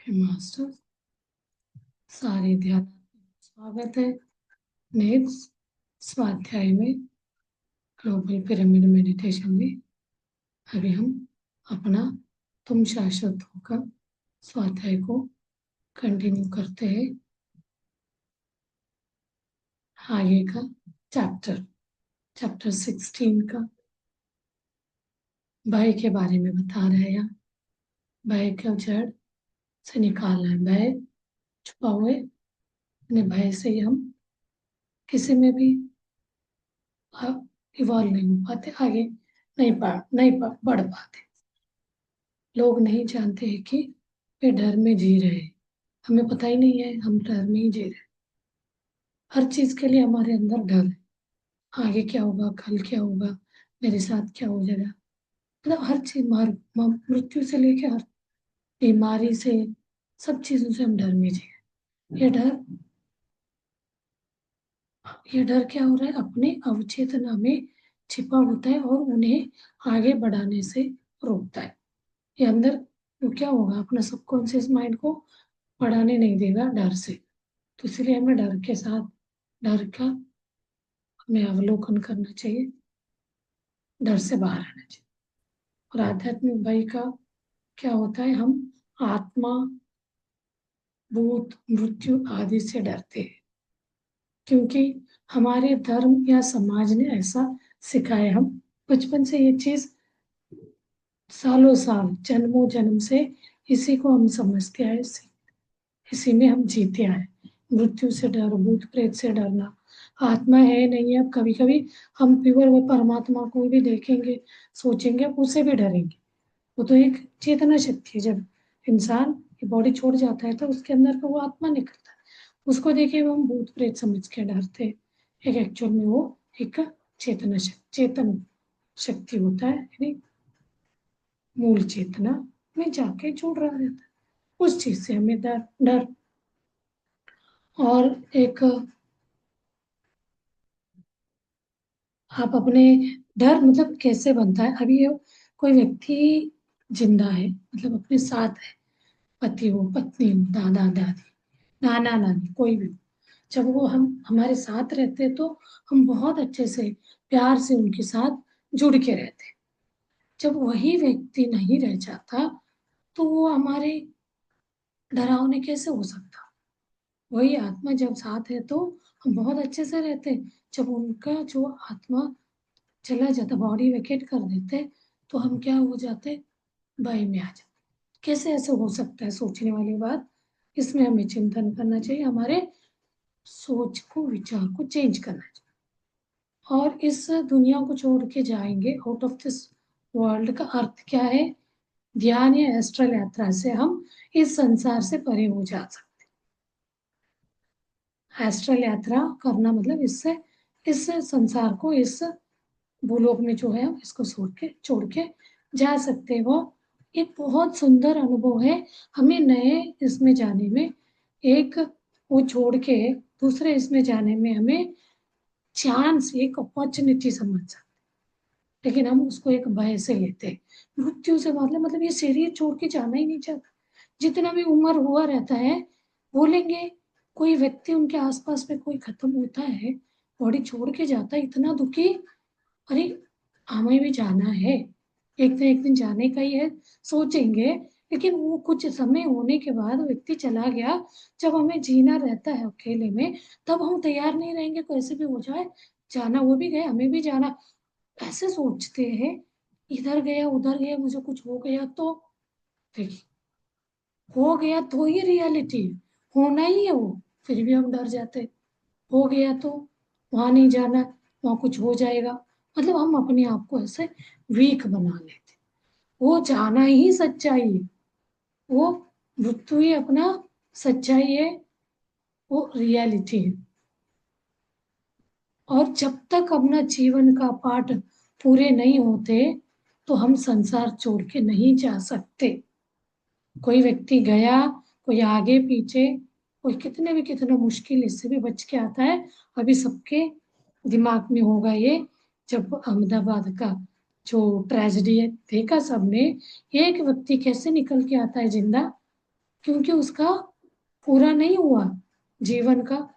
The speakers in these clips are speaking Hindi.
मास्टर, सारे ध्यान स्वागत है। नेक्स्ट स्वाध्याय में, ग्लोबल पिरामिड मेडिटेशन में अभी हम अपना तुम शाश्वत हो का स्वाध्याय को कंटिन्यू करते हैं। आगे का चैप्टर 16 का भय के बारे में बता रहे हैं। यहाँ भय को जड़ से निकालना है। भय छुपा हुए अपने भय से ही हम किसी में भी इवॉल्व नहीं हो पाते, आगे बढ़ पाते। लोग नहीं जानते हैं कि वे डर में जी रहे हैं। हमें पता ही नहीं है हम डर में ही जी रहे हैं। हर चीज के लिए हमारे अंदर डर है। आगे क्या होगा, कल क्या होगा, मेरे साथ क्या हो जाएगा। मतलब हर चीज मृत्यु से लेके हर बीमारी से, सब चीजों से हम डर में जी रहे हैं। ये डर क्या हो रहा है, अपने अवचेतना में छिपा होता है और उन्हें आगे बढ़ाने से रोकता है। ये अंदर तो क्या होगा, अपना सबकॉन्शियस माइंड को बढ़ाने नहीं देगा डर से। तो इसलिए हमें डर का हमें अवलोकन करना चाहिए, डर से बाहर आना चाहिए। और आध्यात्मिक भय का क्या होता है, हम आत्मा, भूत, मृत्यु आदि से डरते हैं क्योंकि हमारे धर्म या समाज ने ऐसा सिखाया। हम बचपन से ये चीज सालों साल जन्मों जन्म से इसी को हम समझते आए, इसी में हम जीते आए। मृत्यु से डर, भूत प्रेत से डरना, आत्मा है नहीं है। अब कभी कभी हम प्योर वो परमात्मा को भी देखेंगे, सोचेंगे, उससे भी डरेंगे। वो तो एक चेतना शक्ति है। जब इंसान की बॉडी छोड़ जाता है तो उसके अंदर का वो आत्मा निकलता है, उसको देखे वो हम भूत प्रेत समझ के डरते हैं। एक एक्चुअल में वो एक चेतन शक्ति होता है, यानी मूल चेतना में जाके जुड़ रहा रहता है। उस चीज से हमें डर डर और एक आप अपने डर मतलब कैसे बनता है। अभी ये कोई व्यक्ति जिंदा है, मतलब अपने साथ है, पति हो, पत्नी हो, दादा दादी, नाना नानी, कोई भी हो। जब वो हम हमारे साथ रहते हैं तो हम बहुत अच्छे से प्यार से उनके साथ जुड़ के रहते हैं। जब वही व्यक्ति नहीं रह जाता तो वो हमारे डरावने कैसे हो सकता। वही आत्मा जब साथ है तो हम बहुत अच्छे से रहते हैं। जब उनका जो आत्मा चला जाता, बॉडी वेकेट कर देते, तो हम क्या हो जाते, भय में आ जाते। कैसे ऐसे हो सकता है, सोचने वाली बात। इसमें हमें चिंतन करना चाहिए, हमारे सोच को, विचार को चेंज करना चाहिए। और इस दुनिया को छोड़ के जाएंगे, आउट ऑफ दिस वर्ल्ड का अर्थ क्या है, ध्यान या एस्ट्रल यात्रा से हम इस संसार से परे हो जा सकते। एस्ट्रल यात्रा करना मतलब इससे इस संसार को, इस भूलोक में जो है हम इसको छोड़ के जा सकते हो। एक बहुत सुंदर अनुभव है। हमें नए इसमें जाने में, एक वो छोड़ के दूसरे इसमें जाने में हमें चांस, एक अपॉर्चुनिटी समझ सकते, लेकिन हम उसको एक भय से लेते हैं। मृत्यु से मतलब ये शरीर छोड़ के जाना ही नहीं चाहता। जितना भी उम्र हुआ रहता है, बोलेंगे कोई व्यक्ति उनके आसपास में कोई खत्म होता है, बॉडी छोड़ के जाता है, इतना दुखी, अरे हमें भी जाना है, एक दिन जाने का ही है, सोचेंगे। लेकिन वो कुछ समय होने के बाद व्यक्ति चला गया, जब हमें जीना रहता है अकेले में, तब हम तैयार नहीं रहेंगे, कैसे भी हो जाए जाना, वो भी गए हमें भी जाना। ऐसे सोचते हैं, इधर गया उधर गया, मुझे कुछ हो गया तो, देखिए हो गया तो ही रियलिटी होना ही है वो, फिर भी हम डर जाते। हो गया तो वहां नहीं जाना, वहां कुछ हो जाएगा, मतलब हम अपने आप को ऐसे वीक बना लेते। वो जाना ही सच्चाई है, वो मृत्यु ही अपना सच्चाई है, वो रियलिटी है। और जब तक अपना जीवन का पाठ पूरे नहीं होते तो हम संसार छोड़ के नहीं जा सकते। कोई व्यक्ति गया, कोई आगे पीछे, कोई कितना मुश्किल इससे भी बच के आता है। अभी सबके दिमाग में होगा ये, जब अहमदाबाद का जो ट्रेजेडी है देखा सबने, एक व्यक्ति कैसे निकल के आता है जिंदा, क्योंकि उसका पूरा नहीं हुआ जीवन का,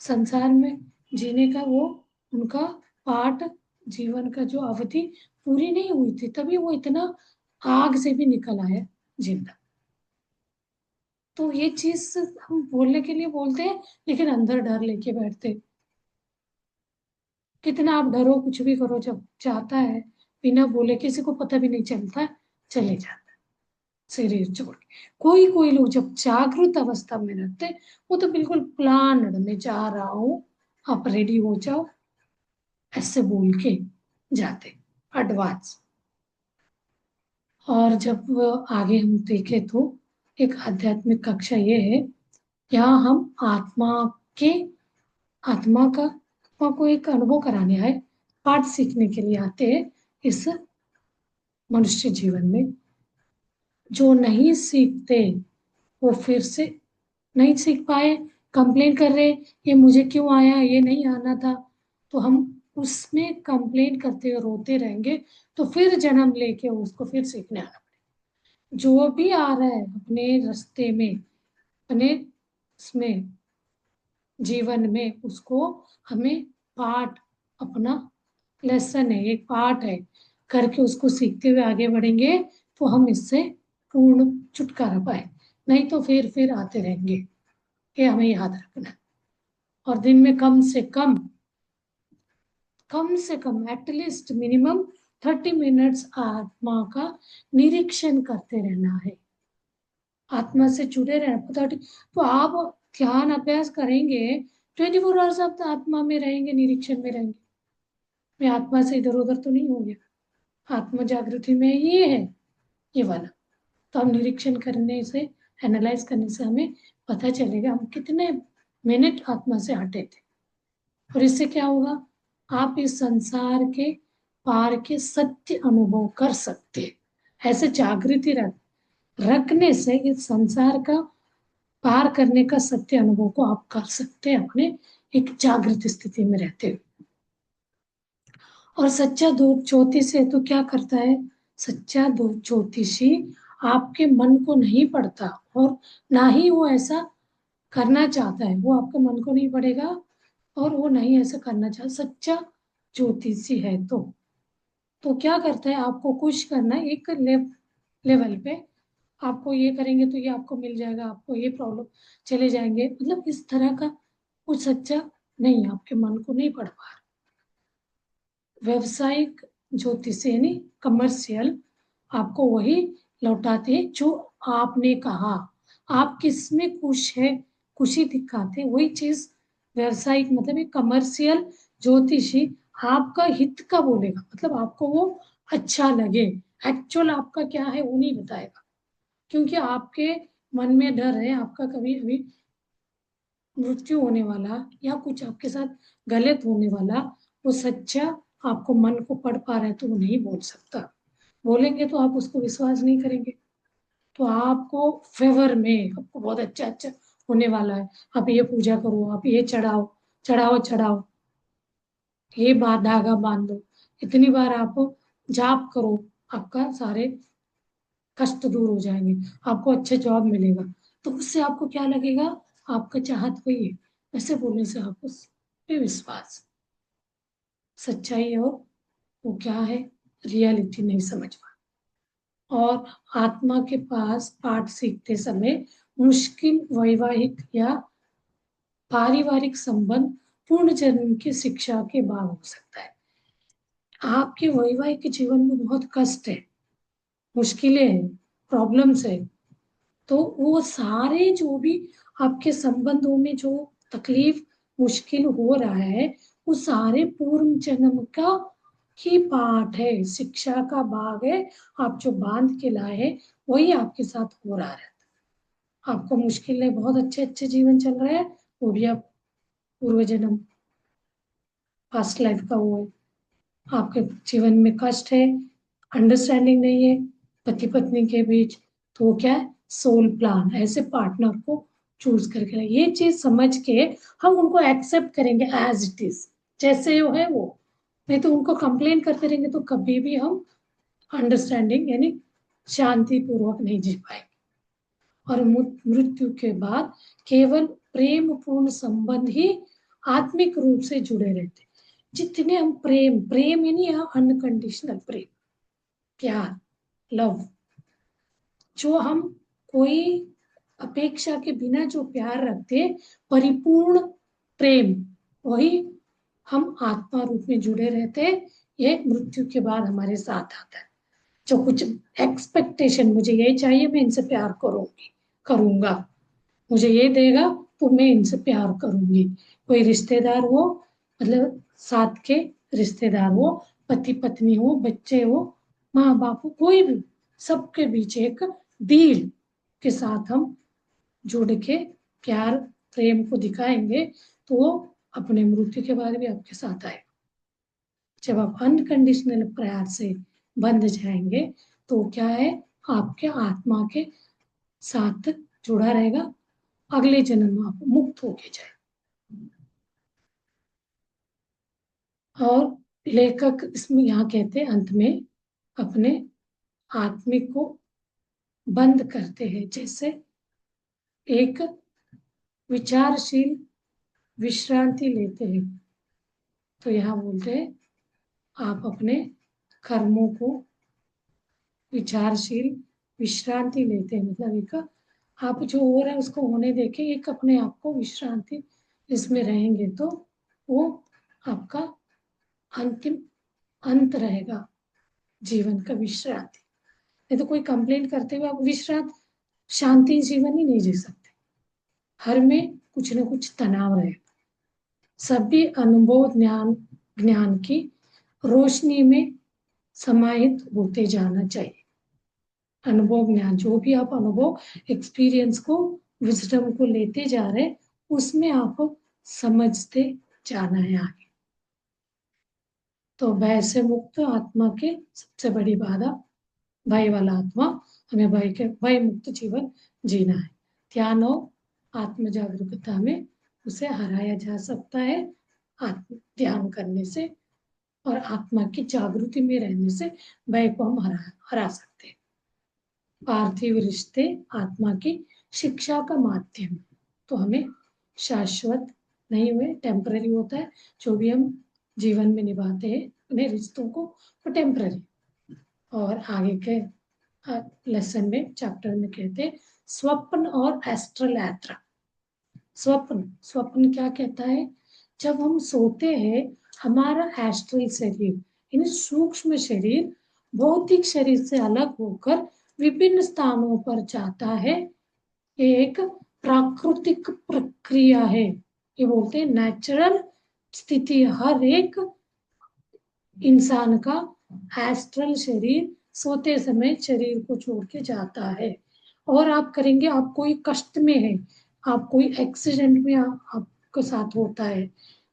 संसार में जीने का वो उनका पार्ट, जीवन का जो अवधि पूरी नहीं हुई थी, तभी वो इतना आग से भी निकल आया जिंदा। तो ये चीज हम बोलने के लिए बोलते हैं, लेकिन अंदर डर लेके बैठते। कितना आप डरो, कुछ भी करो, जब जाता है बिना बोले, किसी को पता भी नहीं चलता, चले जाता है शरीर छोड़ के। कोई कोई लोग जब जागृत अवस्था में रहते, वो तो बिल्कुल प्लान, मैं जा रहा हूँ, आप रेडी हो जाओ, ऐसे बोल के जाते एडवांस। और जब आगे हम देखें तो एक आध्यात्मिक कक्षा ये है, यहाँ हम के आत्मा को एक अनुभव कराने आए, पाठ सीखने के लिए आते हैं इस मनुष्य जीवन में। जो नहीं सीखते वो फिर से नहीं सीख पाए, कंप्लेन कर रहे, ये मुझे क्यों आया, ये नहीं आना था। तो हम उसमें कंप्लेन करते हुए रोते रहेंगे, तो फिर जन्म लेके उसको फिर सीखने आना पड़ेगा। जो भी आ रहा है अपने रास्ते में, अपने इसमें जीवन में, उसको हमें पाठ, अपना लेसन है, एक पाठ है, करके उसको सीखते हुए आगे बढ़ेंगे, तो हम इससे पूर्ण छुटकारा पाए। नहीं तो फिर आते रहेंगे। ये हमें याद रखना है। और दिन में कम से कम एटलीस्ट मिनिमम 30 मिनट्स आत्मा का निरीक्षण करते रहना है, आत्मा से जुड़े रहना। तो आप ध्यान अभ्यास करेंगे, 24 आवर्स आप तो आत्मा में रहेंगे, निरीक्षण में रहेंगे। मैं आत्मा से इधर उधर तो नहीं हो गया, आत्म जागृति में ये है, ये वाला। तो हम निरीक्षण करने से, एनालाइज करने से हमें पता चलेगा हम कितने मिनट आत्मा से हटे थे। और इससे क्या होगा, आप इस संसार के पार के सत्य अनुभव कर सकते हैं। ऐसे जागृति रखने से इस संसार का पार करने का सत्य अनुभव को आप कर सकते हैं, अपने एक जागृत स्थिति में रहते हुए। और सच्चा दूर ज्योतिष है तो क्या करता है, सच्चा दूर ज्योतिषी आपके मन को नहीं पढ़ता, और ना ही वो ऐसा करना चाहता है, वो आपके मन को नहीं पढ़ेगा, और वो नहीं ऐसा करना चाहता सच्चा ज्योतिषी है। तो क्या करता है, आपको खुश करना है एक लेवल पे, आपको ये करेंगे तो ये आपको मिल जाएगा, आपको ये प्रॉब्लम चले जाएंगे, मतलब इस तरह का कुछ सच्चा नहीं, आपके मन को नहीं पढ़ पा रहा। व्यवसायिक ज्योतिष यानी कमर्शियल, आपको वही लौटाते हैं जो आपने कहा, आप किस में खुश है, खुशी दिखाते हैं, वही चीज व्यवसायिक, मतलब एक कमर्शियल ज्योतिषी आपका हित का बोलेगा, मतलब आपको वो अच्छा लगे। एक्चुअल आपका क्या है वो नहीं बताएगा, क्योंकि आपके मन में डर है, आपका कभी अभी मृत्यु होने वाला या कुछ आपके साथ गलत होने वाला, वो सच्चा आपको मन को पढ़ पा रहा है, तो वो नहीं बोल सकता। बोलेंगे तो आप उसको विश्वास नहीं करेंगे। तो आपको फेवर में, आपको बहुत अच्छा अच्छा होने वाला है, आप ये पूजा करो, आप ये चढ़ाओ, चढ़ाओ, ये बात धागा बांध दो, इतनी बार आप जाप करो, आपका सारे कष्ट दूर हो जाएंगे, आपको अच्छा जॉब मिलेगा। तो उससे आपको क्या लगेगा, आपका चाहत वही है। ऐसे बोलने से आपको उस पे विश्वास, सच्चाई और वो क्या है, रियलिटी नहीं समझ पा। और आत्मा के पास पाठ सीखते समय मुश्किल वैवाहिक या पारिवारिक संबंध पूर्ण जन्म की शिक्षा के बाद हो सकता है। आपके वैवाहिक जीवन में बहुत कष्ट है, मुश्किलें हैं, प्रॉब्लम्स है, तो वो सारे जो भी आपके संबंधों में जो तकलीफ मुश्किल हो रहा है, वो सारे पूर्व जन्म का ही पाठ है, शिक्षा का भाग है। आप जो बांध के लाए हैं वही आपके साथ हो रहा है। आपको मुश्किल है, बहुत अच्छे अच्छे जीवन चल रहा है, वो भी आप पूर्व जन्म पास्ट लाइफ का वो है। आपके जीवन में कष्ट है, अंडरस्टैंडिंग नहीं है पति पत्नी के बीच, तो वो क्या है, सोल प्लान, ऐसे पार्टनर को चूज करके ये चीज समझ के हम उनको एक्सेप्ट करेंगे एज इट इज, जैसे वो है वो। नहीं तो उनको कंप्लेन करते रहेंगे तो कभी भी हम अंडरस्टैंडिंग यानी शांति पूर्वक नहीं जी पाएंगे। और मृत्यु के बाद केवल प्रेम पूर्ण संबंध ही आत्मिक रूप से जुड़े रहते। जितने हम प्रेम, प्रेम यानी यहाँ अनकंडीशनल प्रेम, प्यार, लव, जो हम कोई अपेक्षा के बिना जो प्यार रखते, परिपूर्ण प्रेम, वही हम आत्मा रूप में जुड़े रहते। ये मृत्यु के बाद हमारे साथ आता है। जो कुछ एक्सपेक्टेशन, मुझे ये चाहिए, मैं इनसे प्यार करूंगा, मुझे ये देगा तो मैं इनसे प्यार करूंगी। कोई रिश्तेदार हो, मतलब साथ के रिश्तेदार हो, पति पत्नी हो, बच्चे हो, माँ बाप हो, कोई भी, सबके बीच एक डील के साथ हम जुड़ के प्यार प्रेम को दिखाएंगे तो वो अपने मृत्यु के बाद भी आपके साथ आएगा। जब आप अनकंडीशनल प्यार से बंध जाएंगे तो क्या है, आपके आत्मा के साथ जुड़ा रहेगा, अगले जन्म में आप मुक्त होके जाए। और लेखक इसमें यहाँ कहते हैं अंत में अपने आत्मिक को बंद करते हैं, जैसे एक विचारशील विश्रांति लेते हैं। तो यहाँ बोलते हैं आप अपने कर्मों को विचारशील विश्रांति लेते हैं, मतलब एक आप जो हो रहा है उसको होने देके एक अपने आप को विश्रांति इसमें रहेंगे तो वो आपका अंतिम अंत रहेगा जीवन का, विश्रांति। नहीं तो कोई कंप्लेंट करते हुए आप विश्रांत शांति जीवन ही नहीं जी सकते, हर में कुछ ना कुछ तनाव रहेगा। सभी अनुभव ज्ञान की रोशनी में समाहित होते जाना चाहिए। अनुभव ज्ञान, जो भी आप अनुभव एक्सपीरियंस को, विजडम को लेते जा रहे, उसमें आप समझते जाना है आगे। तो भय से मुक्त आत्मा के सबसे बड़ी बाधा, भय वाला आत्मा, हमें भय मुक्त जीवन जीना है। ध्यान और आत्म जागरूकता में उसे हराया जा सकता है, आत्म ध्यान करने से और आत्मा की जागृति में रहने से भय को हम हरा सकते हैं। पार्थिव रिश्ते आत्मा की शिक्षा का माध्यम, तो हमें शाश्वत नहीं हुए, टेम्पररी होता है जो भी हम जीवन में निभाते हैं उन्हें रिश्तों को, वो टेम्पररी। और आगे के लेसन में, चैप्टर में कहते हैं स्वप्न और एस्ट्रल यात्रा। स्वप्न क्या कहता है, जब हम सोते हैं हमारा एस्ट्रल शरीर यानी सूक्ष्म शरीर भौतिक शरीर से अलग होकर विभिन्न स्थानों पर जाता है। ये एक प्राकृतिक प्रक्रिया है, ये बोलते हैं नेचुरल स्थिति। हर एक इंसान का एस्ट्रल शरीर सोते समय शरीर को छोड़ के जाता है। और आप करेंगे, आप कोई कष्ट में है, आप कोई एक्सीडेंट में आपके साथ होता है,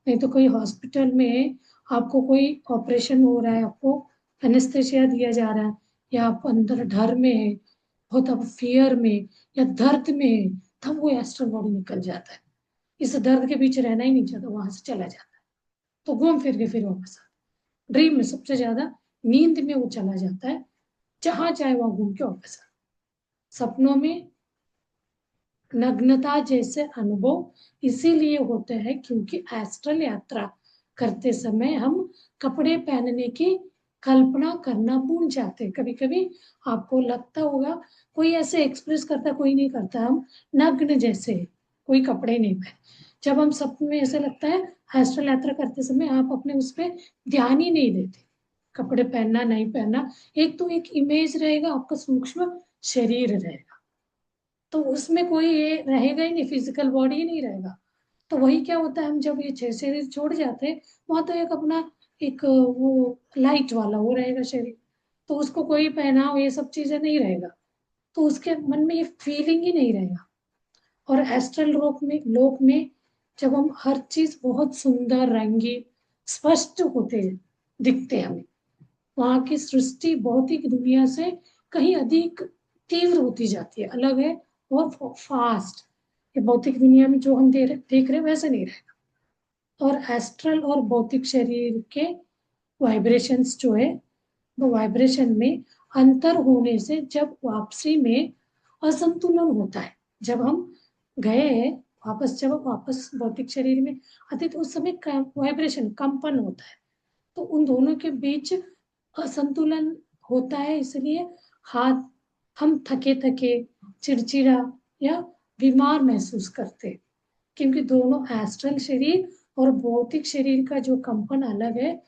नहीं तो कोई हॉस्पिटल में है, आपको कोई ऑपरेशन हो रहा है, आपको एनेस्थेसिया दिया जा रहा है, या आप अंदर डर में है, बहुत आप फियर में या दर्द में है, तब वो एस्ट्रल बॉडी निकल जाता है। इस दर्द के बीच रहना ही नहीं चाहता, वहां से चला जाता है, तो घूम फिर के फिर वापस ड्रीम में, सबसे ज्यादा नींद में वो चला जाता है, जहां चाहे वहां घूम के वापस आ। सपनों में नग्नता जैसे अनुभव इसीलिए होते हैं क्योंकि एस्ट्रल यात्रा करते समय हम कपड़े पहनने की कल्पना करना भूल जाते हैं। कभी कभी आपको लगता होगा, कोई ऐसे एक्सप्रेस करता, कोई नहीं करता, हम नग्न जैसे, कोई कपड़े नहीं पहने। जब हम सपने में ऐसे लगता है, एस्ट्रल यात्रा करते समय आप अपने उस पर ध्यान ही नहीं देते, कपड़े पहनना नहीं पहनना, एक तो एक इमेज रहेगा, आपका सूक्ष्म शरीर रहेगा, तो उसमें कोई ये रहेगा ही नहीं, फिजिकल बॉडी ही नहीं रहेगा। तो वही क्या होता है, हम जब ये छह शरीर छोड़ जाते हैं, वहां तो एक अपना एक वो लाइट वाला वो रहेगा शरीर, तो उसको कोई पहनाव ये सब चीजें नहीं रहेगा, तो उसके मन में ये फीलिंग ही नहीं रहेगा। और एस्ट्रल लोक में जब हम हर चीज बहुत सुंदर, रंगीन, स्पष्ट होते हैं, दिखते हैं हमें, वहां की सृष्टि भौतिक दुनिया से कहीं अधिक तीव्र होती जाती है, अलग है और फास्ट। ये भौतिक दुनिया में जो हम देख रहे हैं वैसे नहीं रहेगा। और एस्ट्रल और भौतिक शरीर के वाइब्रेशंस जो है, वो वाइब्रेशन में अंतर होने से जब वापसी में असंतुलन होता है। जब हम गए वापस, जब वापस भौतिक शरीर में आते तो उस समय वाइब्रेशन कंपन होता है, तो उन दोनों के बीच असंतुलन होता है, इसलिए हाथ हम थके थके, चिड़चिड़ा या बीमार महसूस करते हैं। क्योंकि दोनों एस्ट्रल शरीर और भौतिक शरीर का जो कंपन अलग है,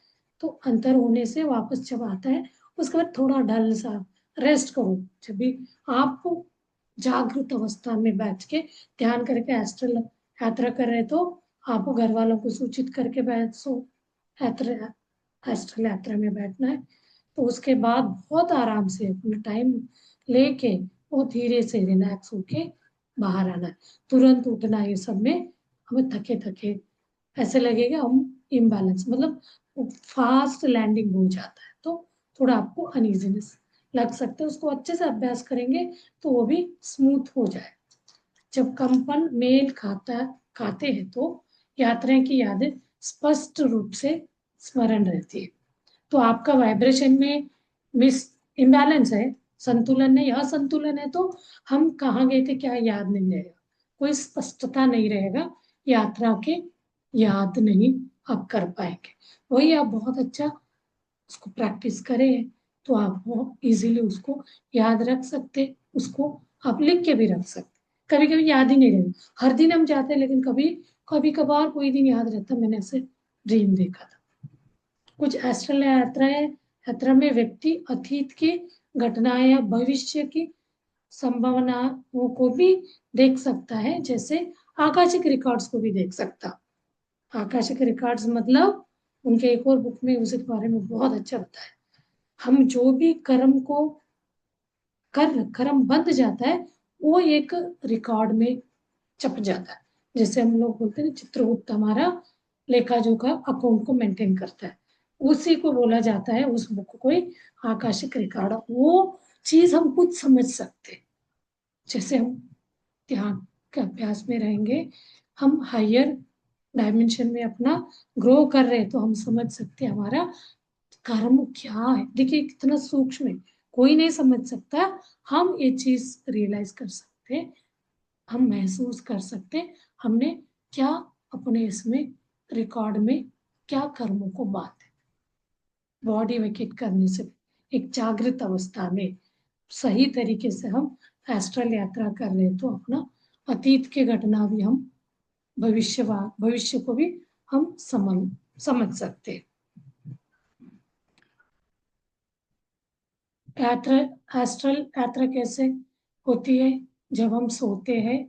तो अंतर होने से वापस जब आता है उसके बाद थोड़ा डल सा रेस्ट करो। जब भी आप जागृत अवस्था में बैठ के ध्यान करके एस्ट्रल यात्रा कर रहे, तो आपको घर वालों को सूचित करके बैठ सो यात्रा एस्ट्रल यात्रा में बैठना है। तो उसके बाद बहुत आराम से अपना टाइम लेके बहुत धीरे से रिलैक्स होके बाहर आना है। तुरंत उठना, ये सब में हमें थके थके ऐसे लगेगा, हम इम्बैलेंस मतलब फास्ट लैंडिंग हो जाता है, तो थोड़ा आपको अनइजीनेस लग सकता है। उसको अच्छे से अभ्यास करेंगे तो वो भी स्मूथ हो जाए। जब कंपन मेल खाते हैं तो यात्रा की यादें स्पष्ट रूप से स्मरण रहती है। तो आपका वाइब्रेशन में मिस इम्बैलेंस है, संतुलन नहीं, असंतुलन है, तो हम कहाँ गए थे क्या याद नहीं रहेगा, कोई स्पष्टता नहीं रहेगा, यात्रा के याद नहीं आप कर पाएंगे। वही आप बहुत अच्छा उसको प्रैक्टिस करें तो आप वो इजीली उसको याद रख सकते, उसको आप लिख के भी रख सकते। कभी कभी याद ही नहीं रहता, हर दिन हम जाते हैं लेकिन कभी कभी कभार कोई दिन याद रहता, मैंने ऐसे ड्रीम देखा था। कुछ एस्ट्रल यात्रा में व्यक्ति अतीत की घटनाएं या भविष्य की संभावनाओं को भी देख सकता है, जैसे आकाशिक रिकॉर्ड्स को भी देख सकता। आकाशिक रिकॉर्ड्स मतलब उनके एक और बुक में उसके बारे में बहुत अच्छा बताया। हम जो भी कर्म बंध जाता है वो एक रिकॉर्ड में छप जाता है। जैसे हम लोग बोलते हैं चित्रगुप्त हमारा लेखा जोखा अकाउंट को मेंटेन करता है, उसी को बोला जाता है उस बुक को कोई आकाशिक रिकॉर्ड। वो चीज हम खुद समझ सकते, जैसे हम ध्यान के अभ्यास में रहेंगे, हम हायर डायमेंशन में अपना ग्रो कर रहे हैं, तो हम समझ सकते हैं हमारा कर्म क्या है। देखिए कितना सूक्ष्म है, कोई नहीं समझ सकता, हम ये चीज रियलाइज कर सकते हैं, हम महसूस कर सकते हैं हमने क्या अपने इसमें रिकॉर्ड में क्या कर्मों को बांधे। बॉडी वेकेट करने से एक जागृत अवस्था में सही तरीके से हम एस्ट्रल यात्रा कर रहे, तो अपना अतीत के घटना भी हम भविष्य को भी हम समझ सकते हैं। यात्रा एस्ट्रल यात्रा कैसे होती है? जब हम सोते हैं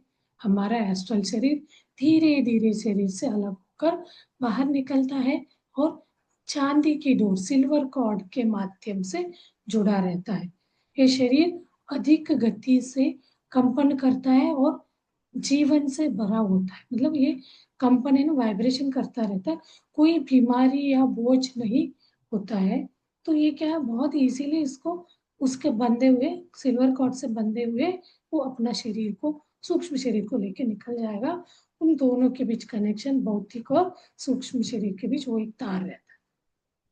हमारा एस्ट्रल शरीर धीरे धीरे शरीर से अलग होकर बाहर निकलता है और चांदी की डोर सिल्वर कॉर्ड के माध्यम से जुड़ा रहता है। ये शरीर अधिक गति से कंपन करता है और जीवन से भरा होता है, मतलब ये कंपन है ना, वाइब्रेशन करता रहता है, कोई बीमारी या बोझ नहीं होता है। तो ये क्या है, बहुत इजीली इसको उसके बंधे हुए सिल्वर कॉर्ड से बंधे हुए वो अपना शरीर को सूक्ष्म शरीर को लेके निकल जाएगा। उन दोनों के बीच कनेक्शन भौतिक और सूक्ष्म शरीर के बीच वो एक तार रहता है।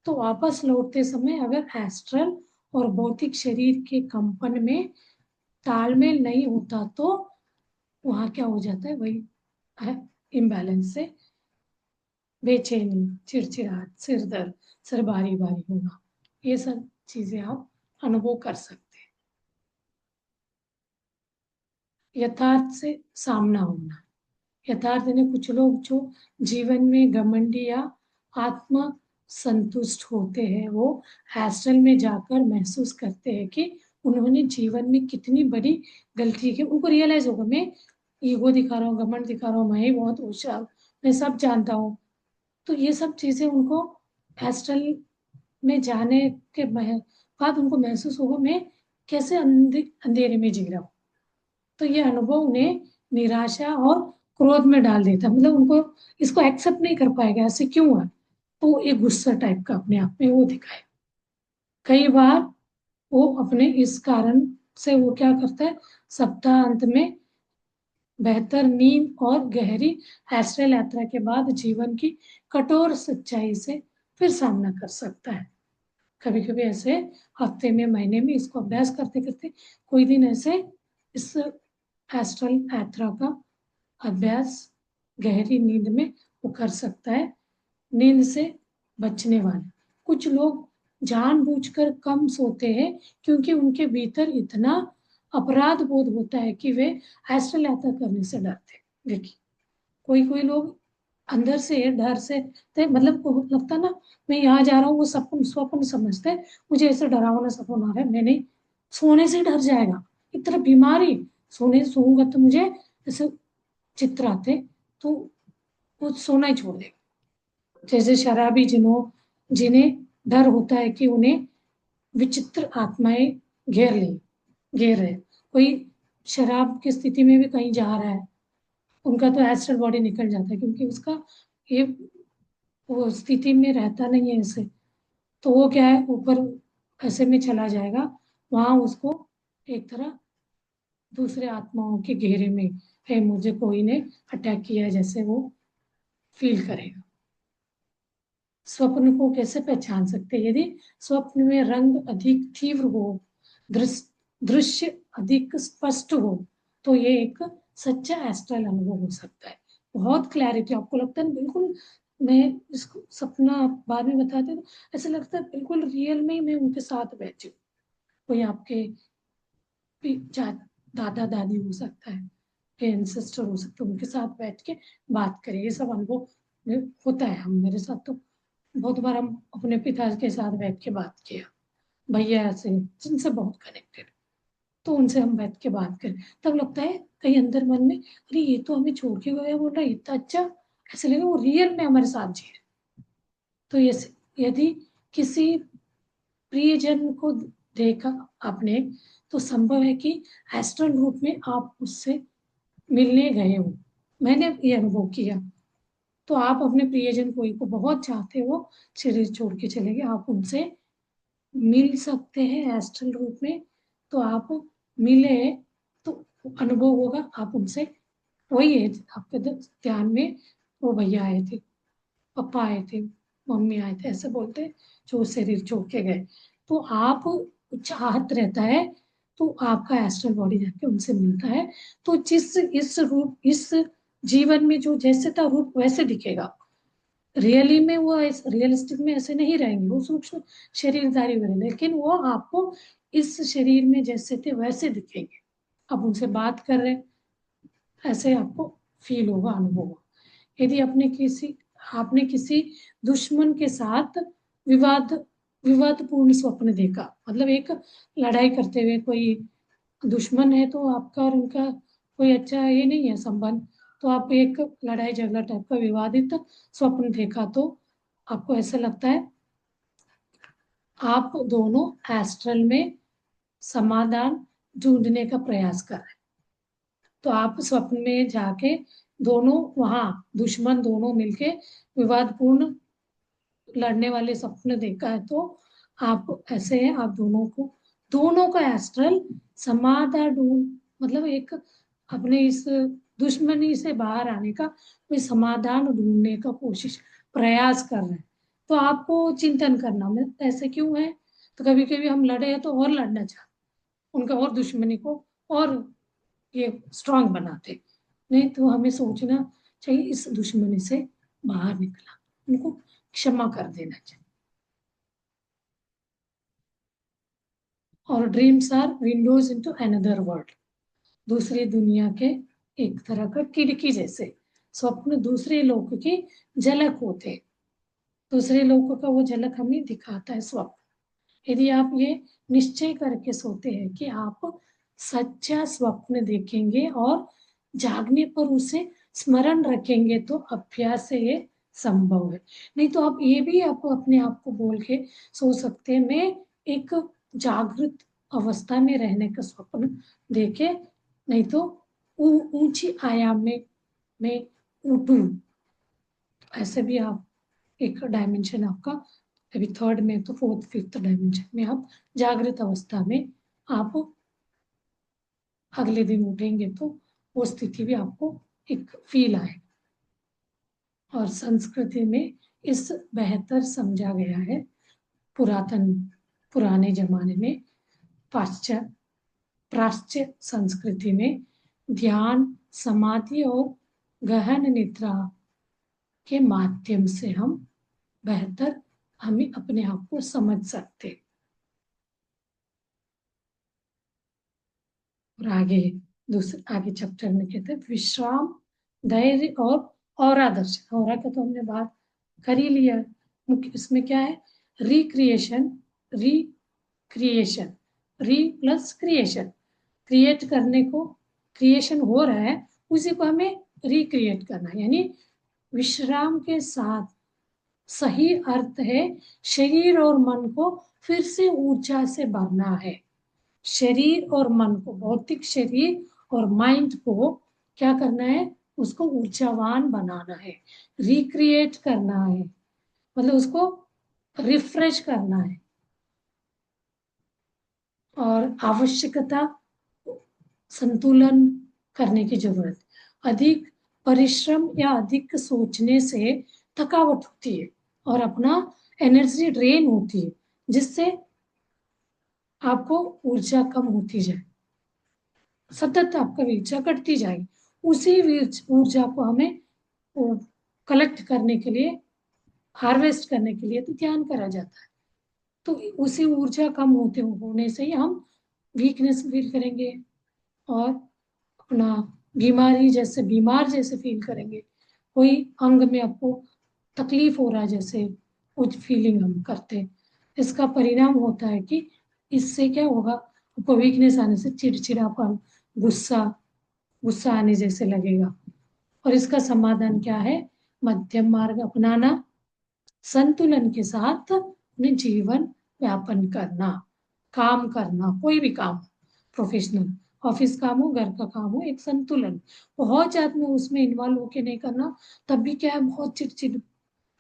तो वापस लौटते समय अगर एस्ट्रल और भौतिक शरीर के कंपन में तालमेल नहीं होता तो वहां क्या हो जाता है, वही इम्बैलेंस से बेचैनी, चिड़चिड़ाहट, सिर दर्द, सर भारी भारी होना, ये सब चीजें आप अनुभव कर सकते हैं। यथार्थ से सामना होना, यथार्थ ने कुछ लोग जो जीवन में घमंडी या आत्म संतुष्ट होते हैं, वो एस्ट्रल में जाकर महसूस करते हैं कि उन्होंने जीवन में कितनी बड़ी गलती की। उनको रियलाइज होगा मैं ईगो दिखा रहा हूँ, घमंड दिखा रहा हूँ, मैं ही बहुत होशियार, मैं सब जानता हूँ। तो ये सब चीजें उनको एस्ट्रल में जाने के बाद उनको महसूस होगा मैं कैसे अंधेरे में जी रहा हूँ। तो ये अनुभव उन्हें निराशा और क्रोध में डाल देता, मतलब उनको इसको एक्सेप्ट नहीं कर पाएगा ऐसे क्यों है, तो एक गुस्सा टाइप का अपने आप में वो दिखाए। कई बार वो अपने इस कारण से वो क्या करता है, सप्ताह अंत में बेहतर नींद और गहरी एस्ट्रल यात्रा के बाद जीवन की कठोर सच्चाई से फिर सामना कर सकता है। कभी कभी ऐसे हफ्ते में महीने में इसको अभ्यास करते करते कोई दिन ऐसे इस एस्ट्रल यात्रा का अभ्यास गहरी नींद में वो कर सकता है, नींद से बचने वाले। कुछ लोग जानबूझकर कम सोते हैं क्योंकि उनके भीतर इतना अपराध बोध होता है कि वे एस्ट्रल यात्रा करने से डरते। देखिए, कोई कोई लोग अंदर से डर से मतलब को लगता ना, मैं यहाँ जा रहा हूँ, वो सपन स्वप्न समझते हैं, मुझे ऐसा डरावना सपना आ रहा है, मैं नहीं, सोने से डर जाएगा, इतना बीमारी, सोऊंगा तो मुझे ऐसे चित्र आते, तो वो सोना ही छोड़ देगा। जैसे शराबी जिन्हें डर होता है कि उन्हें विचित्र आत्माएं घेर रहे, कोई शराब की स्थिति में भी कहीं जा रहा है, उनका तो एस्ट्रल बॉडी निकल जाता है, क्योंकि उसका ये वो स्थिति में रहता नहीं है ऐसे, तो वो क्या है, ऊपर ऐसे में चला जाएगा, वहां उसको एक तरह दूसरे आत्माओं के घेरे में है, मुझे कोई ने अटैक किया जैसे वो फील करेगा। स्वप्न को कैसे पहचान सकते हैं? यदि स्वप्न में रंग अधिक तीव्र हो, दृश्य अधिक स्पष्ट हो, तो ये एक सच्चा एस्ट्रल अनुभव हो सकता है। बहुत क्लैरिटी, आपको लगता है बिल्कुल, मैं इसको सपना बाद में बताते तो ऐसा लगता है बिल्कुल रियल में ही मैं उनके साथ बैठी हूँ। कोई आपके दादा दादी हो सकता है, एंसेस्टर हो सकता है, उनके साथ बैठ के बात करें, ये सब अनुभव होता है। हम मेरे साथ तो बहुत बार हम अपने पिता के साथ बैठ के बात किया, भैया ऐसे जिनसे बहुत कनेक्टेड, तो उनसे हम बैठ के बात करें, तब लगता है कहीं अंदर मन में, अरे ये तो हमें छोड़ के गया, बोल रहा है इतना अच्छा, ऐसे लगे वो रियल में हमारे साथ जी रहे। तो ये यदि किसी प्रियजन को देखा आपने, तो संभव है कि एस्ट्रल रूप में आप उससे मिलने गए हो। मैंने ये अनुभव किया। तो आप अपने प्रियजन कोई को बहुत चाहते हो, शरीर छोड़ के चले गए, आप उनसे मिल सकते हैं एस्ट्रल रूप में। तो आप मिले तो अनुभव होगा, आप उनसे, वही है आपके ध्यान में, वो भैया आए थे, पापा आए थे, मम्मी आए थे, ऐसे बोलते जो शरीर छोड़ के गए। तो आप चाहत रहता है, तो आपका एस्ट्रल बॉडी जाके उनसे मिलता है। तो इस जीवन में जो जैसे था रूप वैसे दिखेगा, रियली में वो रियलिस्टिक में ऐसे नहीं रहेंगे, वो सूक्ष्म शरीरधारी हुए, लेकिन वो आपको इस शरीर में जैसे थे वैसे दिखेंगे। अब उनसे बात कर रहे, ऐसे आपको फील होगा, अनुभव होगा। यदि आपने किसी दुश्मन के साथ विवाद विवादपूर्ण स्वप्न देखा, मतलब एक लड़ाई करते हुए, कोई दुश्मन है तो आपका और उनका कोई अच्छा ये नहीं है संबंध, तो आप एक लड़ाई झगड़ा टाइप का विवादित स्वप्न देखा, तो आपको ऐसा लगता है आप दोनों एस्ट्रल में समाधान ढूंढने का प्रयास कर रहे हैं। तो आप स्वप्न में जाके दोनों वहां दुश्मन दोनों मिलके विवादपूर्ण लड़ने वाले स्वप्न देखा है, तो आप ऐसे हैं, आप दोनों का एस्ट्रल समाधान ढूंढ, मतलब एक अपने इस दुश्मनी से बाहर आने का कोई समाधान ढूंढने का कोशिश प्रयास कर रहे हैं। तो आपको चिंतन करना में ऐसे क्यों है, तो कभी कभी हम लड़े हैं तो और लड़ना चाहते, उनका और दुश्मनी को और ये स्ट्रांग बनाते, नहीं तो हमें सोचना चाहिए इस दुश्मनी से बाहर निकला, उनको क्षमा कर देना चाहिए। और dreams are windows into another world, दूसरी दुनिया के एक तरह का खिड़की जैसे। स्वप्न दूसरे लोक की झलक होते, दूसरे लोक का वो झलक हमें दिखाता है स्वप्न। यदि आप ये निश्चय करके सोते हैं कि आप सच्चा स्वप्न देखेंगे और जागने पर उसे स्मरण रखेंगे, तो अभ्यास से ये संभव है। नहीं तो आप ये भी आप अपने आप को बोल के सो सकते हैं, मैं एक जागृत अवस्था में रहने का स्वप्न देखे, नहीं तो ऊंची आयाम में मैं उठूं, ऐसे भी आप एक डायमेंशन आपका, अभी थर्ड में तो फोर्थ फिफ्थ डायमेंशन में आप जागृत अवस्था में आप अगले दिन उठेंगे, तो वो स्थिति भी आपको एक फील आए। और संस्कृति में इस बेहतर समझा गया है, पुराने जमाने में पाश्चात्य पाश्चात्य संस्कृति में ध्यान, समाधि और गहन निद्रा के माध्यम से हम बेहतर हमें अपने आप को समझ सकते। और आगे चैप्टर में कहते हैं विश्राम, धैर्य और आदर्श। और का तो हमने बात कर ही लिया। मुख्य इसमें क्या है? रिक्रिएशन, री प्लस क्रिएशन, क्रिएट करने को, क्रिएशन हो रहा है उसी को हमें रिक्रिएट करना है। यानी विश्राम के साथ सही अर्थ है शरीर और मन को फिर से ऊर्जा से भरना है। शरीर और मन को, भौतिक शरीर और माइंड को क्या करना है? उसको ऊर्जावान बनाना है, रिक्रिएट करना है, मतलब उसको रिफ्रेश करना है। और आवश्यकता संतुलन करने की जरूरत। अधिक परिश्रम या अधिक सोचने से थकावट होती है और अपना एनर्जी ड्रेन होती है, जिससे आपको ऊर्जा कम होती जाए, सतत आपका ऊर्जा घटती जाएगी। उसी ऊर्जा को हमें कलेक्ट करने के लिए, हार्वेस्ट करने के लिए तो ध्यान करा जाता है। तो उसी ऊर्जा कम होने से ही हम वीकनेस फील करेंगे और अपना बीमार जैसे फील करेंगे। कोई अंग में आपको तकलीफ हो रहा है जैसे कुछ फीलिंग हम करते हैं, इसका परिणाम होता है कि इससे क्या होगा? आपको वीकनेस आने से चिड़चिड़ापन, गुस्सा गुस्सा आने जैसे लगेगा। और इसका समाधान क्या है? मध्यम मार्ग अपनाना, संतुलन के साथ अपने जीवन व्यापन करना, काम करना, कोई भी काम, प्रोफेशनल ऑफिस काम हो, घर का काम हो, एक संतुलन। बहुत ज्यादा में उसमें इन्वॉल्व होके नहीं करना, तब भी क्या है, बहुत चिड़चिड़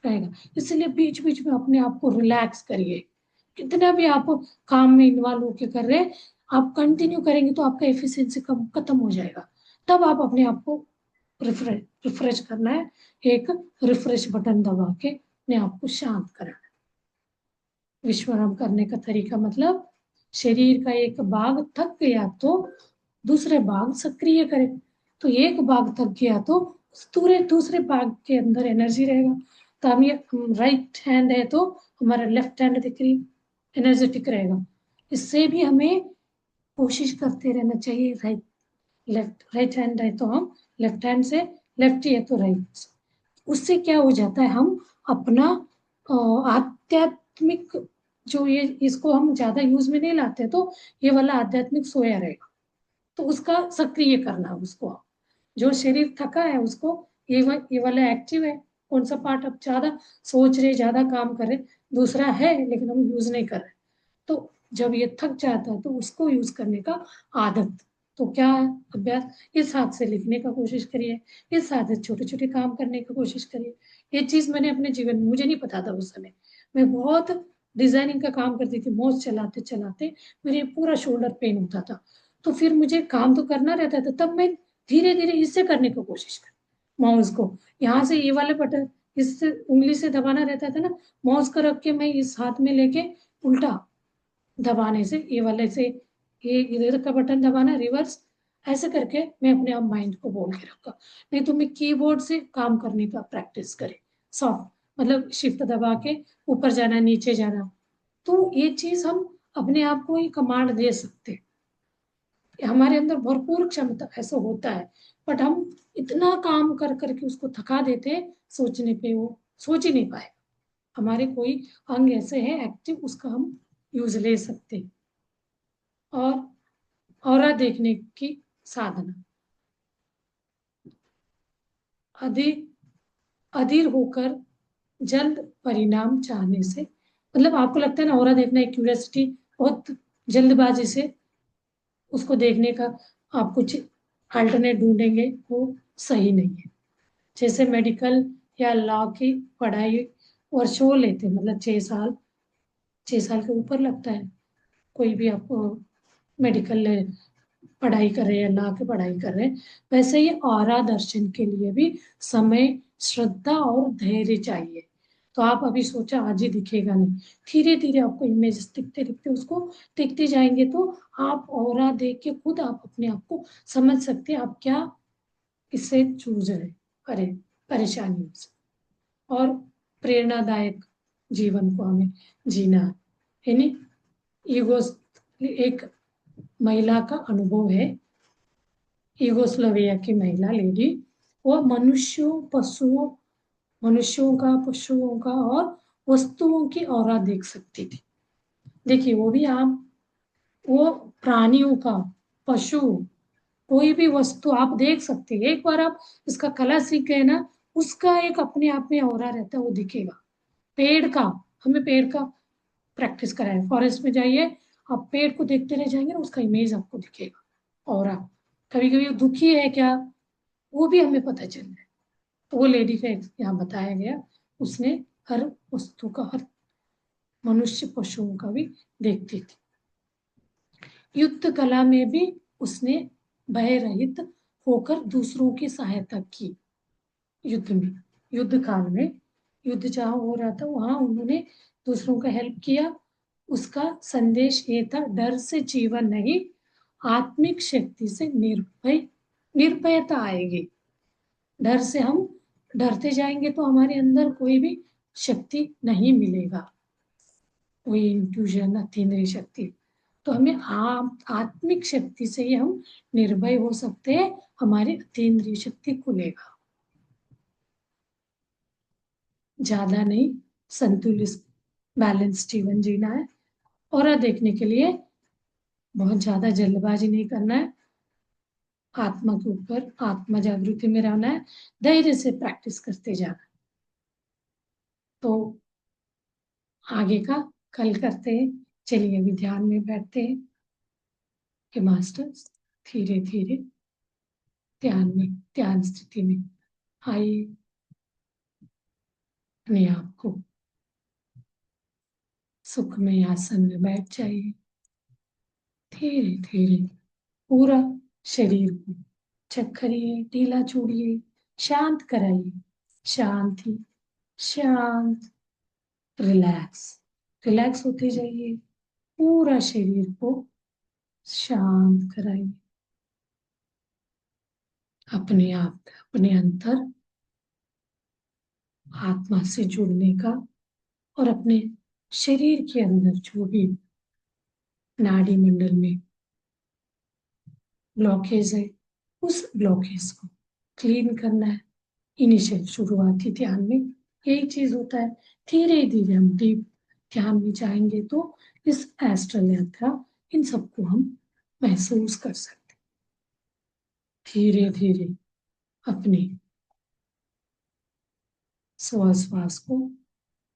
रहेगा। इसलिए बीच बीच में अपने आप को रिलैक्स करिए। कितना भी आप काम में इन्वॉल्व होके कर रहे हैं, आप कंटिन्यू करेंगे तो आपका एफिशिएंसी कम खत्म हो जाएगा। तब आप अपने आप को रिफ्रेश करना है, एक रिफ्रेश बटन दबा के अपने आप को शांत कराना। विश्राम करने का तरीका मतलब शरीर का एक भाग थक गया तो दूसरे भाग सक्रिय करें। तो एक भाग थक गया तो दूसरे भाग के अंदर एनर्जी रहेगा। तो हम ये राइट हैंड है तो हमारा लेफ्ट हैंड दिख रही एनर्जेटिक रहेगा। इससे भी हमें कोशिश करते रहना चाहिए। राइट हैंड है तो हम लेफ्ट हैंड से, लेफ्ट है तो राइट। उससे क्या हो जाता है, हम अपना आध्यात्मिक जो ये इसको हम ज्यादा यूज में नहीं लाते, तो ये वाला आध्यात्मिक सोया रहेगा। तो उसका सक्रिय करना, उसको जो शरीर थका है उसको ये वाला एक्टिव है। कौन सा पार्ट अब ज्यादा सोच रहे, ज्यादा काम कर रहे, दूसरा है लेकिन हम यूज नहीं कर रहे। तो जब ये थक जाता है तो उसको यूज करने का आदत। तो क्या है? अभ्यास। इस हाथ से लिखने का कोशिश करिए, इस हाथ से छोटे छोटे काम करने की कोशिश करिए। ये चीज मैंने अपने जीवन में, मुझे नहीं पता था उस समय, मैं बहुत डिजाइनिंग का काम करती थी, माउस चलाते चलाते मेरे पूरा शोल्डर पेन होता था। तो फिर मुझे काम तो करना रहता था, तब मैं धीरे धीरे इससे करने की कोशिश कर, माउस को यहाँ से ये वाले बटन इससे उंगली से दबाना रहता था ना, माउस को रख के मैं इस हाथ में लेके उल्टा दबाने से, ये वाले से ये इधर का बटन दबाना रिवर्स, ऐसे करके मैं अपने आप माइंड को बोल के रखा। नहीं तो मैं कीबोर्ड से काम करने का प्रैक्टिस करें, सॉफ्ट मतलब शिफ्ट दबा के ऊपर जाना नीचे जाना। तो ये चीज हम अपने आप को ही कमांड दे सकते हैं। हमारे अंदर भरपूर क्षमता ऐसा होता है, बट हम इतना काम कर करके उसको थका देते हैं, सोचने पे वो सोच ही नहीं पाए। हमारे कोई अंग ऐसे है एक्टिव, उसका हम यूज ले सकते हैं। और ऑरा देखने की साधना, अधिक अधीर होकर जल्द परिणाम चाहने से, मतलब आपको लगता है ना ऑरा देखना एक क्यूरियोसिटी, बहुत जल्दबाजी से उसको देखने का आप कुछ अल्टरनेट ढूंढेंगे, वो सही नहीं है। जैसे मेडिकल या लॉ की पढ़ाई वर्षों लेते, मतलब 6 साल, 6 साल के ऊपर लगता है। कोई भी आपको मेडिकल पढ़ाई कर रहे हैं, लॉ की पढ़ाई कर रहे हैं, वैसे ही ऑरा दर्शन के लिए भी समय, श्रद्धा और धैर्य चाहिए। तो आप अभी सोचा आज ही दिखेगा नहीं, धीरे धीरे आपको इमेजेस दिखते दिखते उसको देखते जाएंगे तो आप ऑरा देख के खुद आप अपने आप को समझ सकते हैं आप क्या इससे जूझ रहे, अरे परेशानियों से। और प्रेरणादायक जीवन को हमें जीना है नहीं। ईगो एक महिला का अनुभव है, यूगोस्लाविया की महिला लेडी, वो मनुष्यों का, पशुओं का और वस्तुओं की ऑरा देख सकती थी। देखिए वो भी आप, वो प्राणियों का, पशु, कोई भी वस्तु आप देख सकते हैं। एक बार आप इसका कला सीख गए ना, उसका एक अपने आप में ऑरा रहता है, वो दिखेगा। पेड़ का, हमें पेड़ का प्रैक्टिस कराए, फॉरेस्ट में जाइए, आप पेड़ को देखते रह जाएंगे ना, उसका इमेज आपको दिखेगा ऑरा। कभी कभी वो दुखी है क्या, वो भी हमें पता चल जाए। तो वो लेडी का यहाँ बताया गया, उसने हर वस्तु का, हर मनुष्य पशुओं का भी देखती थी। युद्ध कला में भी उसने भय रहित होकर दूसरों की सहायता की। युद्ध में, युद्ध काल में, युद्ध जहाँ हो रहा था वहां उन्होंने दूसरों का हेल्प किया। उसका संदेश ये था, डर से जीवन नहीं, आत्मिक शक्ति से निर्भयता आएगी। डर से हम डरते जाएंगे तो हमारे अंदर कोई भी शक्ति नहीं मिलेगा, कोई इंट्यूजन, अतीन्द्रिय शक्ति। तो हमें आत्मिक शक्ति से ही हम निर्भय हो सकते हैं, हमारी अतीन्द्रिय शक्ति खुलेगा। ज्यादा नहीं, संतुलित बैलेंस जीवन जीना है। और देखने के लिए बहुत ज्यादा जल्दबाजी नहीं करना है, आत्मा के ऊपर, आत्मा जागृति में रहना है, धैर्य से प्रैक्टिस करते जाना। तो आगे का कल करते हैं। चलिए अभी ध्यान में बैठते हैं कि मास्टर्स धीरे धीरे ध्यान में, ध्यान स्थिति में आइए, अपने आप को सुखमय आसन में बैठ जाइए। धीरे धीरे पूरा शरीर को चक्करिए, ढीला छोड़िए, शांत कराइए। शांति, शांत, रिलैक्स, रिलैक्स होते जाइए। पूरा शरीर को शांत कराइए। अपने आप, अपने अंतर, आत्मा से जुड़ने का, और अपने शरीर के अंदर जो भी नाड़ी मंडल में ब्लॉकेज है, उस ब्लॉकेज को क्लीन करना है। इनिशियल शुरुआती ध्यान में यही चीज होता है। धीरे धीरे हम डीप ध्यान में जाएंगे तो इस एस्ट्रल यात्रा, इन सबको हम महसूस कर सकते हैं। धीरे धीरे अपने श्वास को,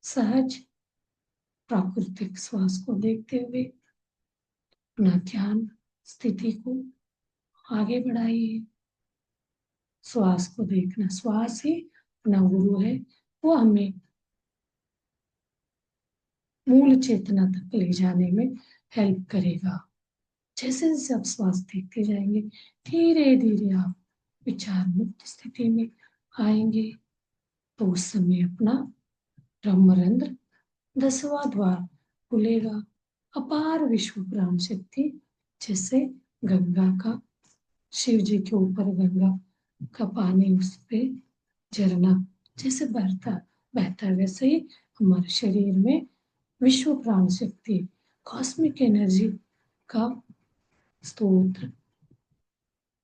सहज प्राकृतिक श्वास को देखते हुए अपना ध्यान स्थिति को आगे बढ़ाइए। श्वास को देखना, श्वास ही अपना गुरु है, वो हमें मूल चेतना तक ले जाने में हेल्प करेगा। जैसे जैसे आप श्वास देखते जाएंगे, धीरे धीरे आप विचार मुक्त स्थिति में आएंगे। तो उस समय अपना ब्रह्मरंध्र, 10वां द्वार खुलेगा। अपार विश्व प्राण शक्ति, जैसे गंगा का, शिव जी के ऊपर गंगा का पानी, उस पे झरना जैसे बहता बहता है, वैसे ही हमारे शरीर में विश्व प्राण शक्ति, कॉस्मिक एनर्जी का स्तोत्र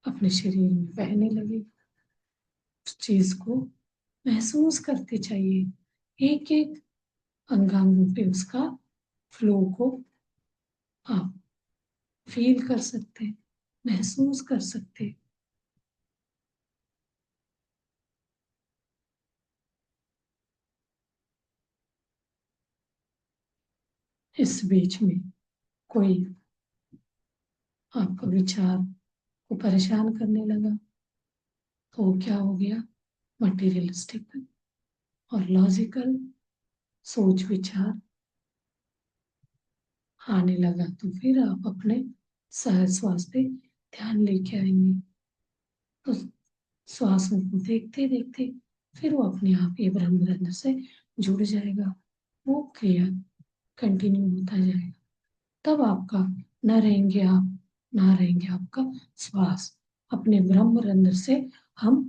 अपने शरीर में बहने लगे। उस चीज को महसूस करते चाहिए। एक एक अंगांगों पे उसका फ्लो को आप फील कर सकते हैं, महसूस कर सकते हैं। इस बीच में कोई आपका विचार को परेशान करने लगा तो क्या हो गया, मटेरियलिस्टिक और लॉजिकल सोच विचार आने लगा, तो फिर आप अपने सहज श्वास पे ध्यान लेके आएंगे। तो श्वासों को देखते देखते फिर वो अपने आप ये ब्रह्मरंध्र से जुड़ जाएगा, वो क्रिया कंटिन्यू होता जाएगा। तब आपका न रहेंगे आप, ना रहेंगे आपका श्वास। अपने ब्रह्म रंध्र से हम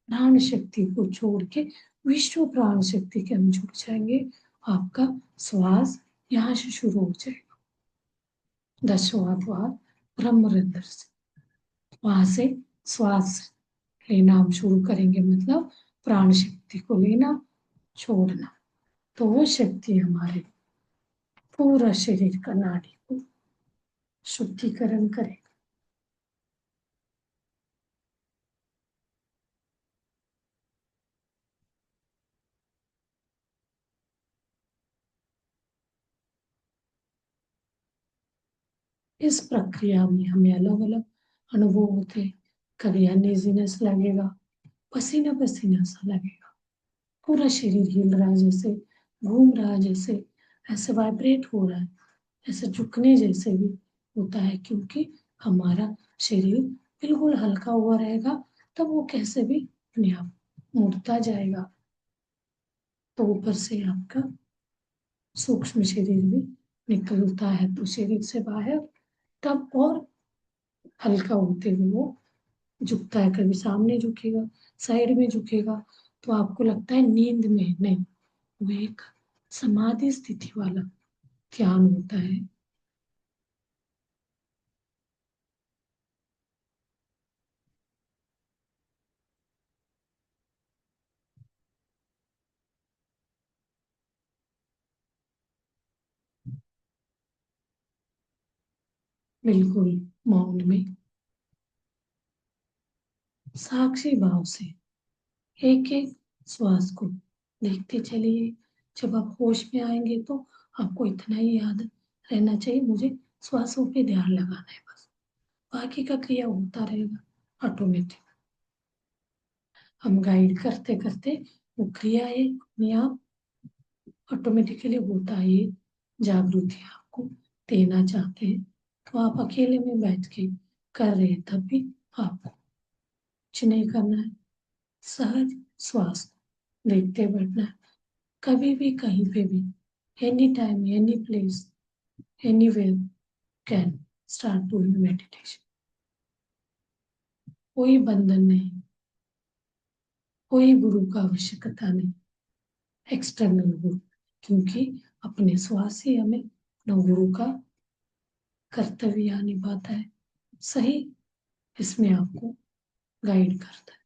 प्राण शक्ति को छोड़ के विश्व प्राण शक्ति के हम जुड़ जाएंगे। आपका श्वास यहाँ से शुरू हो जाएगा, 10वां द्वार ब्रह्म रंध्र से। वहां से श्वास लेना हम शुरू करेंगे, मतलब प्राण शक्ति को लेना छोड़ना। तो वो शक्ति हमारे पूरा शरीर का नाड़ी को शुद्धिकरण करेगा। इस प्रक्रिया में हमें अलग अलग अनुभव होते हैं। कभी अनईजीनेस लगेगा, पसीना पसीना सा लगेगा, पूरा शरीर हिल रहा है, जैसे घूम रहा है, जैसे ऐसे वाइब्रेट हो रहा है, ऐसे झुकने जैसे भी होता है, क्योंकि हमारा शरीर बिल्कुल हल्का हुआ रहेगा, तब वो कैसे भी अपने आप मुड़ता जाएगा। तो ऊपर से आपका सूक्ष्म शरीर भी निकलता है तो शरीर से बाहर, तब और हल्का होते हुए वो झुकता है। कभी सामने झुकेगा, साइड में झुकेगा, तो आपको लगता है नींद में है। नहीं, वो एक समाधि स्थिति वाला ध्यान होता है। बिल्कुल मौन में साक्षी भाव से एक एक श्वास को देखते चलिए। जब आप होश में आएंगे तो आपको इतना ही याद रहना चाहिए, मुझे श्वासों पे ध्यान लगाना है बस, बाकी का क्रिया होता रहेगा ऑटोमेटिक। हम गाइड करते करते वो क्रिया है अपने आप ऑटोमेटिकली होता है। जागृति आपको देना चाहते हैं तो आप अकेले में बैठ के कर रहे हैं, तब भी आपको कुछ नहीं करना है, सहज श्वास को देखते बैठना है। कभी भी कहीं पे भी, any time any place anywhere can start doing meditation. कोई बंधन नहीं, कोई गुरु का आवश्यकता नहीं, एक्सटर्नल गुरु, क्योंकि अपने श्वास ही हमें अपना गुरु का कर्तव्य निभाता है, सही इसमें आपको गाइड करता है।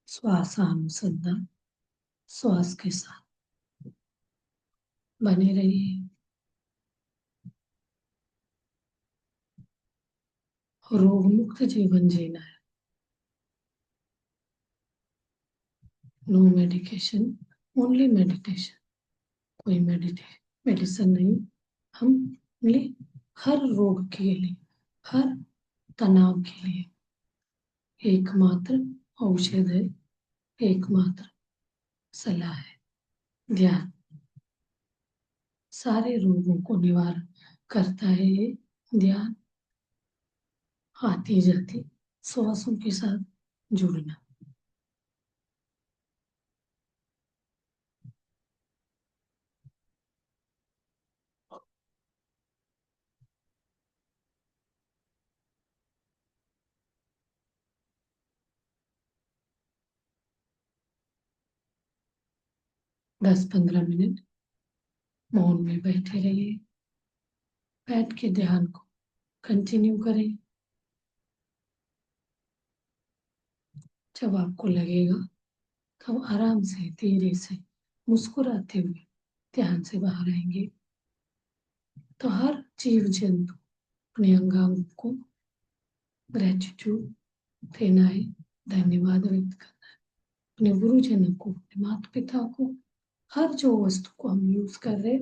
श्वासानुसंधान, श्वास के साथ बने रहिए। रोग मुक्त जीवन जीना है। No medication, only meditation. कोई मेडिसिन नहीं, हम ओनली हर रोग के लिए, हर तनाव के लिए एकमात्र औषध है, एकमात्र सलाह है ध्यान। सारे रोगों को निवारण करता है ये ध्यान। आती जाती श्वासों के साथ जुड़ना। दस 15 मिनट मौन में बैठे रहिए, बैठ के ध्यान को कंटिन्यू करें। जब आपको लगेगा तब आराम से धीरे से मुस्कुराते हुए ध्यान से बाहर आएंगे। तो हर जीव जंतु अपने अंगांग को ग्रेटिट्यूड देना है, धन्यवाद व्यक्त करना है। अपने गुरुजनों को, अपने माता पिता को, हर जो वस्तु को हम यूज कर रहे हैं